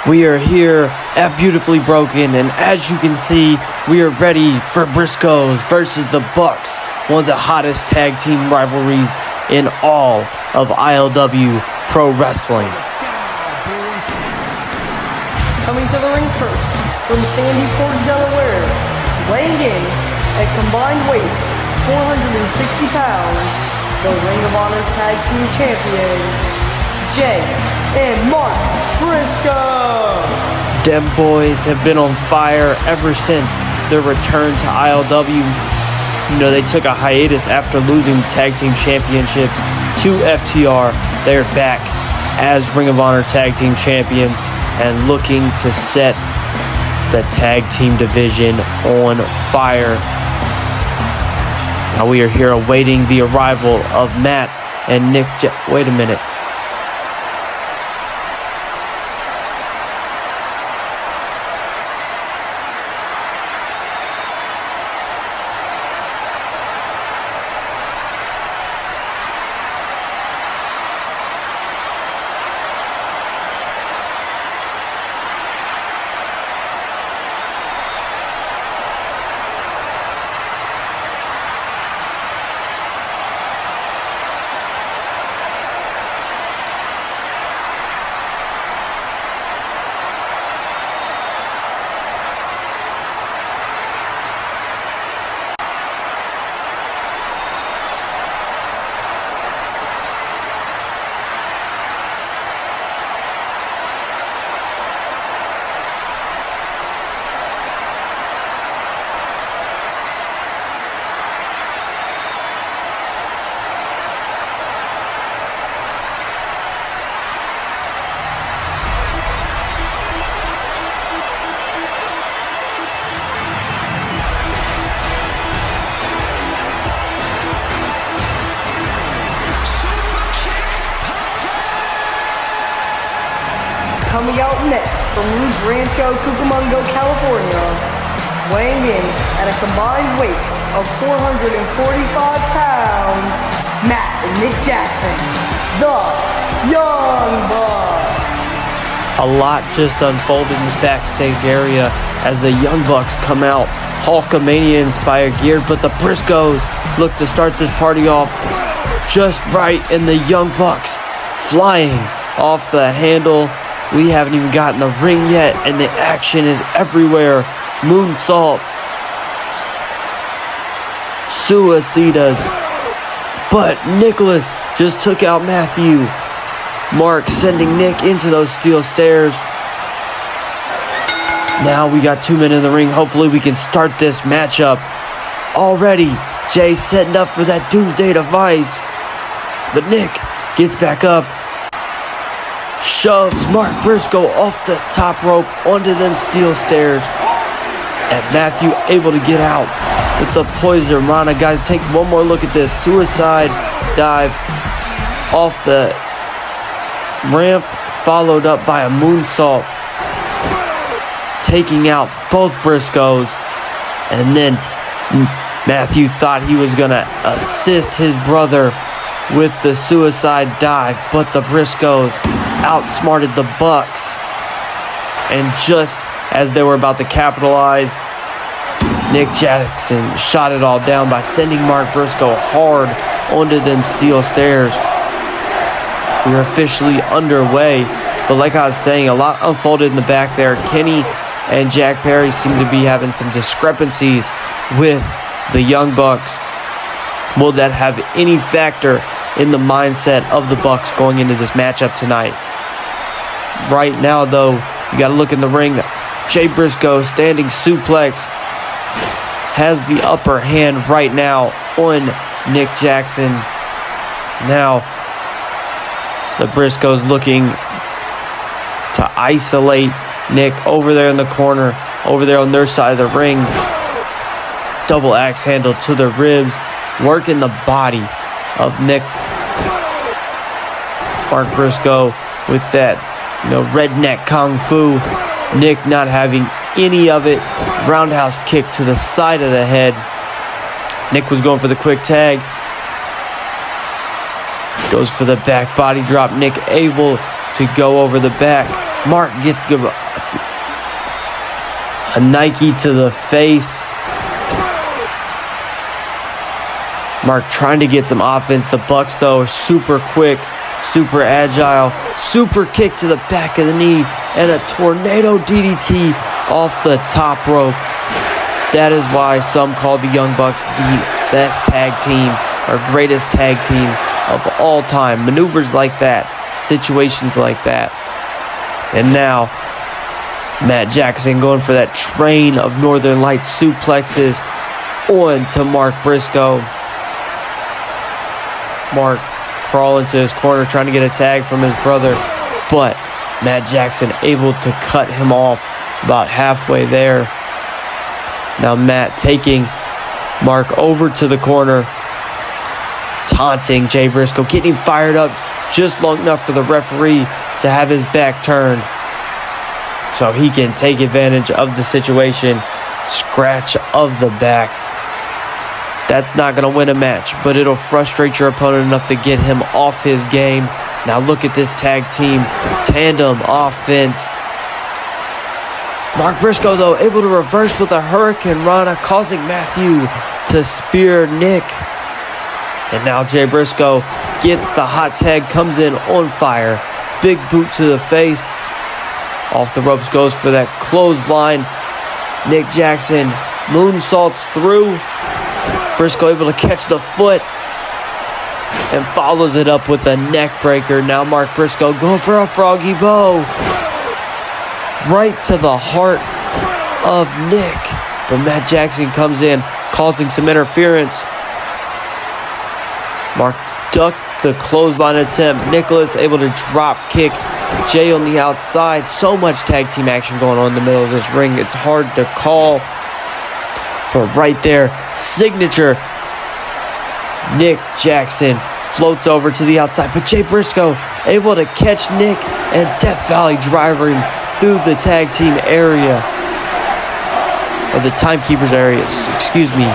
We are here at Beautifully Broken, and as you can see, we are ready for Briscoes versus the Bucks, one of the hottest tag team rivalries in all of ILW Pro Wrestling. Coming to the ring first, from Sandy Ford, Delaware, weighing in at combined weight 460 pounds, the Ring of Honor Tag Team Champions, Jay and Mark Briscoe. Them boys have been on fire ever since their return to ILW. You know, they took a hiatus after losing the Tag Team Championships to FTR. They're back as Ring of Honor Tag Team Champions and looking to set the Tag Team division on fire. Now we are here awaiting the arrival of Matt and Nick. Wait a minute. Coming out next from Rancho Cucamonga, California, weighing in at a combined weight of 445 pounds, Matt and Nick Jackson, the Young Bucks. A lot just unfolded in the backstage area as the Young Bucks come out, Hulkamania inspired geared, but the Briscoes look to start this party off just right, and the Young Bucks flying off the handle. We haven't even gotten the ring yet, and the action is everywhere. Moonsault, suicidas, but Nicholas just took out Matthew. Mark sending Nick into those steel stairs. Now we got 2 men in the ring. Hopefully we can start this matchup already. Jay setting up for that Doomsday Device, but Nick gets back up, shoves Mark Briscoe off the top rope onto them steel stairs, and Matthew able to get out with the poison Rana. Guys, take one more look at this. Suicide dive off the ramp, followed up by a moonsault, taking out both Briscoes. And then Matthew thought he was gonna assist his brother with the suicide dive, but the Briscoes outsmarted the Bucks. And just as they were about to capitalize, Nick Jackson shot it all down by sending Mark Briscoe hard onto them steel stairs. We're officially underway, but like I was saying, a lot unfolded in the back there. Kenny and Jack Perry seem to be having some discrepancies with the Young Bucks. Will that have any factor in the mindset of the Bucks going into this matchup tonight? Right now, though, you got to look in the ring. Jay Briscoe, standing suplex, has the upper hand right now on Nick Jackson. Now, the Briscoes looking to isolate Nick over there in the corner, over there on their side of the ring. Double axe handle to the ribs, working the body of Nick. Mark Briscoe with that, redneck kung fu. Nick not having any of it. Roundhouse kick to the side of the head. Nick was going for the quick tag. Goes for the back body drop. Nick able to go over the back. Mark gets a Nike to the face. Mark trying to get some offense. The Bucks, though, are super quick, super agile. Super kick to the back of the knee and a tornado DDT off the top rope. That is why some call the Young Bucks the best tag team or greatest tag team of all time. Maneuvers like that, situations like that. And now, Matt Jackson going for that train of Northern Lights suplexes on to Mark Briscoe. Mark crawling to his corner, trying to get a tag from his brother, but Matt Jackson able to cut him off about halfway there. Now Matt taking Mark over to the corner, taunting Jay Briscoe, getting him fired up just long enough for the referee to have his back turned so he can take advantage of the situation. Scratch of the back. That's not going to win a match, but it'll frustrate your opponent enough to get him off his game. Now look at this tag team tandem offense. Mark Briscoe, though, able to reverse with a Hurricane Rana, causing Matthew to spear Nick. And now Jay Briscoe gets the hot tag, comes in on fire. Big boot to the face. Off the ropes goes for that clothesline. Nick Jackson moonsaults through. Briscoe able to catch the foot and follows it up with a neck breaker. Now Mark Briscoe going for a froggy bow. Right to the heart of Nick. But Matt Jackson comes in, causing some interference. Mark ducked the clothesline attempt. Nicholas able to drop kick Jay on the outside. So much tag team action going on in the middle of this ring. It's hard to call. But right there, signature. Nick Jackson floats over to the outside. But Jay Briscoe able to catch Nick and Death Valley driver him through the tag team area. Or the timekeepers areas, excuse me.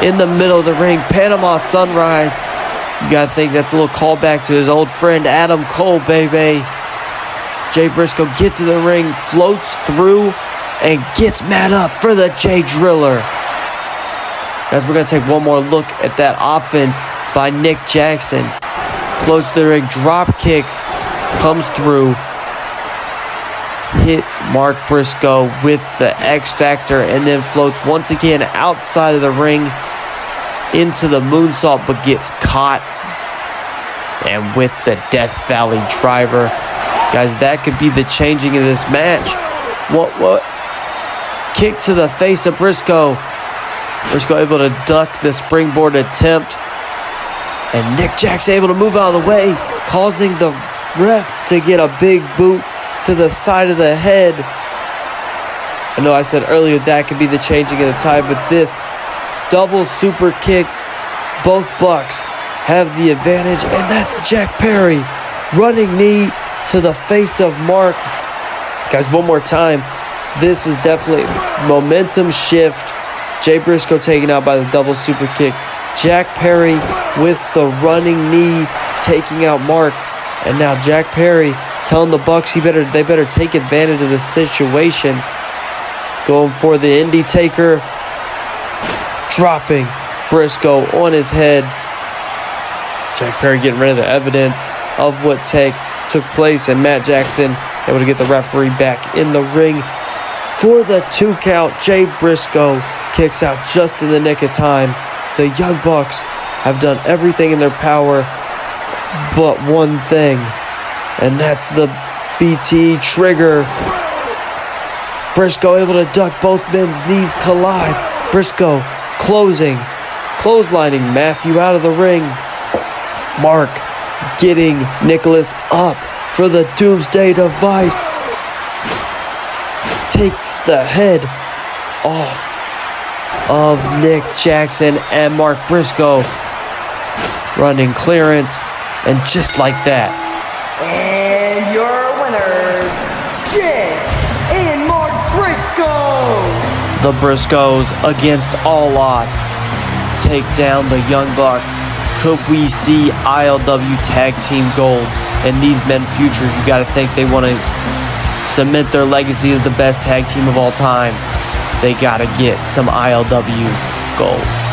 In the middle of the ring, Panama Sunrise. You gotta think that's a little callback to his old friend Adam Cole, baby. Jay Briscoe gets in the ring, floats through, and gets Matt up for the Jay Driller. Guys, we're gonna take one more look at that offense by Nick Jackson. Floats through the ring, drop kicks, comes through, hits Mark Briscoe with the X Factor, and then floats once again outside of the ring into the moonsault, but gets caught. And with the Death Valley driver. Guys, that could be the changing of this match. What? Kick to the face of Briscoe. Briscoe able to duck the springboard attempt. And Nick Jackson able to move out of the way, causing the ref to get a big boot to the side of the head. I know I said earlier that could be the changing of the tide, but this double super kicks. Both Bucks have the advantage, and that's Jack Perry. Running knee to the face of Mark. Guys, one more time. This is definitely momentum shift. Jay Briscoe taken out by the double super kick. Jack Perry with the running knee taking out Mark. And now Jack Perry telling the Bucks they better take advantage of the situation. Going for the Indie Taker. Dropping Briscoe on his head. Jack Perry getting rid of the evidence of what took place, and Matt Jackson able to get the referee back in the ring for the 2 count. Jay Briscoe kicks out just in the nick of time. The Young Bucks have done everything in their power but one thing, and that's the BT trigger. Briscoe able to duck, both men's knees collide. Briscoe clotheslining Matthew out of the ring. Mark getting Nicholas up for the Doomsday Device. Takes the head off of Nick Jackson, and Mark Briscoe running clearance, and just like that. And your winners, Jay and Mark Briscoe. The Briscoes, against all odds, take down the Young Bucks Could we see ILW Tag Team Gold in these men's futures? You got to think they want to cement their legacy as the best tag team of all time. They got to get some ILW Gold.